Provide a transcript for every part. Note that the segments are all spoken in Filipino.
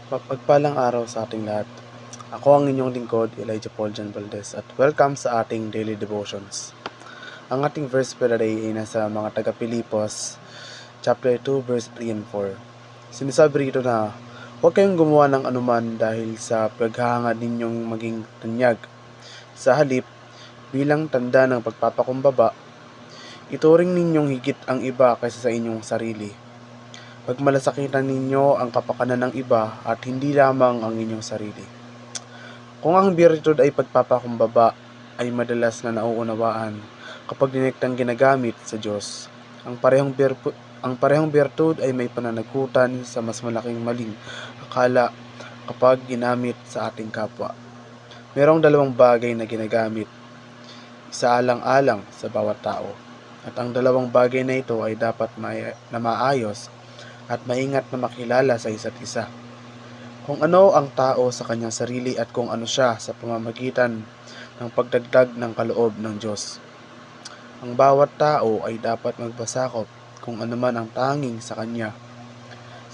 Mapagpalang araw sa ating lahat. Ako ang inyong lingkod, Elijah Paul John Valdez, at welcome sa ating daily devotions. Ang ating verse for the day ay nasa mga taga-Pilipos, chapter 2, verse 3 and 4. Sinasabi rito na, huwag kayong gumawa ng anuman dahil sa paghahangad ninyong maging tanyag. Sa halip, bilang tanda ng pagpapakumbaba, ituring ninyong higit ang iba kaysa sa inyong sarili. Pagmalasakitan ninyo ang kapakanan ng iba at hindi lamang ang inyong sarili. Kung ang birtud ay pagpapakumbaba ay madalas na nauunawaan kapag direktang ginagamit sa Diyos, ang parehong birtud ay may pananagutan sa mas malaking maling akala kapag ginamit sa ating kapwa. Merong dalawang bagay na ginagamit, isaalang-alang sa bawat tao. At ang dalawang bagay na ito ay dapat na maayos at maingat na makilala sa isa't isa. Kung ano ang tao sa kanyang sarili at kung ano siya sa pamamagitan ng pagdagdag ng kaloob ng Diyos. Ang bawat tao ay dapat magbasakop kung ano man ang tanging sa kanya,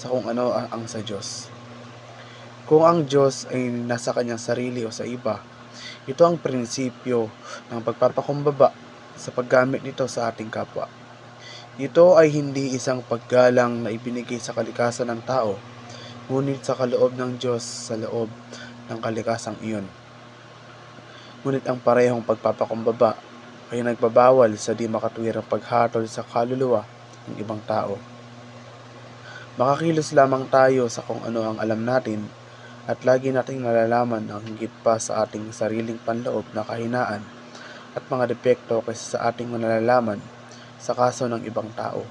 sa kung ano ang sa Diyos. Kung ang Diyos ay nasa kanyang sarili o sa iba, ito ang prinsipyo ng pagpapakumbaba sa paggamit nito sa ating kapwa. Ito ay hindi isang paggalang na ibinigay sa kalikasan ng tao, ngunit sa kaloob ng Diyos sa loob ng kalikasang iyon. Ngunit ang parehong pagpapakumbaba ay nagbabawal sa di makatwirang paghatol sa kaluluwa ng ibang tao. Makakilos lamang tayo sa kung ano ang alam natin at lagi nating nalalaman ang higit pa sa ating sariling panloob na kahinaan at mga depekto kaysa sa ating nalalaman sa kaso ng ibang tao.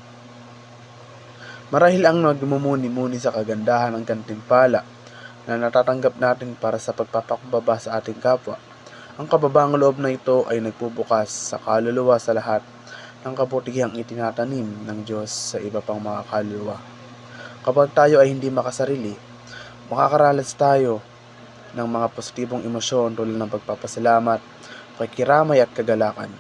Marahil ang nagmumuni-muni sa kagandahan ng gantimpala na natatanggap natin para sa pagpapakumbaba sa ating kapwa. Ang kababang loob na ito ay nagbubukas sa kaluluwa sa lahat ng kabutihang itinatanim ng Diyos sa iba pang mga kaluluwa. Kapag tayo ay hindi makasarili, makakaralas tayo ng mga positibong emosyon tulad ng pagpapasalamat, pakikiramay at kagalakan.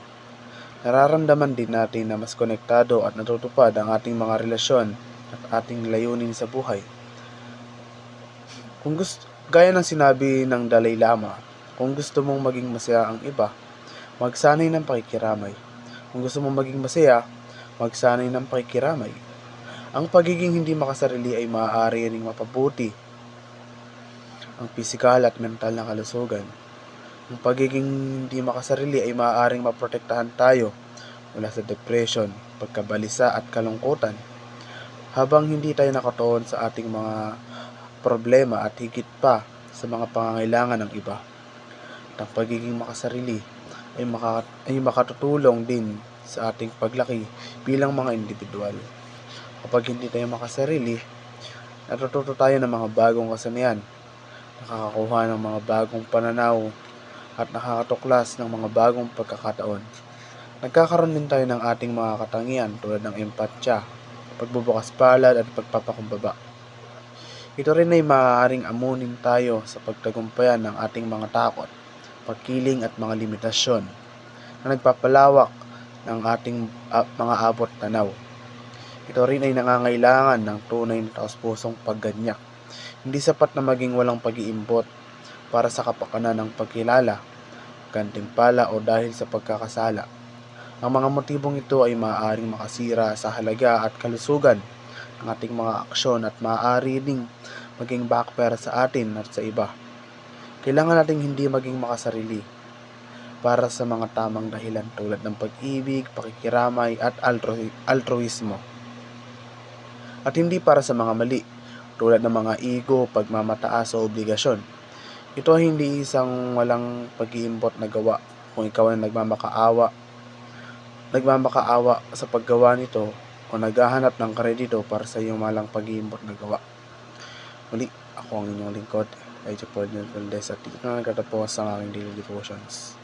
Nararamdaman din natin na mas konektado at natutupad ang ating mga relasyon at ating layunin sa buhay. Gaya ng sinabi ng Dalai Lama, kung gusto mong maging masaya ang iba, magsanay ng pakikiramay. Kung gusto mong maging masaya, magsanay ng pakikiramay. Ang pagiging hindi makasarili ay maaari ring mapabuti ang pisikal at mental na kalusugan. Ang pagiging hindi makasarili ay maaaring maprotektahan tayo mula sa depression, pagkabalisa at kalungkutan habang hindi tayo nakatuon sa ating mga problema at higit pa sa mga pangangailangan ng iba. At ang pagiging makasarili ay makatutulong din sa ating paglaki bilang mga individual. Kapag hindi tayo makasarili, natututo tayo ng mga bagong kasanayan, nakakakuha ng mga bagong pananaw at nakakatuklas ng mga bagong pagkakataon. Nagkakaroon din tayo ng ating mga katangian tulad ng empatya, pagbubukas palad at pagpapakumbaba. Ito rin ay maaaring amunin tayo sa pagtagumpayan ng ating mga takot, pagkiling at mga limitasyon na nagpapalawak ng ating mga abot tanaw. Ito rin ay nangangailangan ng tunay na taos-pusong pagganyak. Hindi sapat na maging walang pag-iimbot para sa kapakanan ng pagkilala, gantimpala o dahil sa pagkakasala. Ang mga motibong ito ay maaaring makasira sa halaga at kalusugan ng ating mga aksyon at maaari ding maging backfire sa atin at sa iba. Kailangan nating hindi maging makasarili para sa mga tamang dahilan tulad ng pag-ibig, pakikiramay at altruismo. At hindi para sa mga mali tulad ng mga ego, pagmamataas o obligasyon. Ito ay hindi isang walang pag-iimbot na gawa kung ikaw ay nagmamakaawa sa paggawa nito o naghahanap ng kredito para sa iyong malang pag-iimbot na gawa. Muli, ako ang inyong lingkod, Elijah Paul John Valdez, at dito na nagtatapos ang aking daily devotions.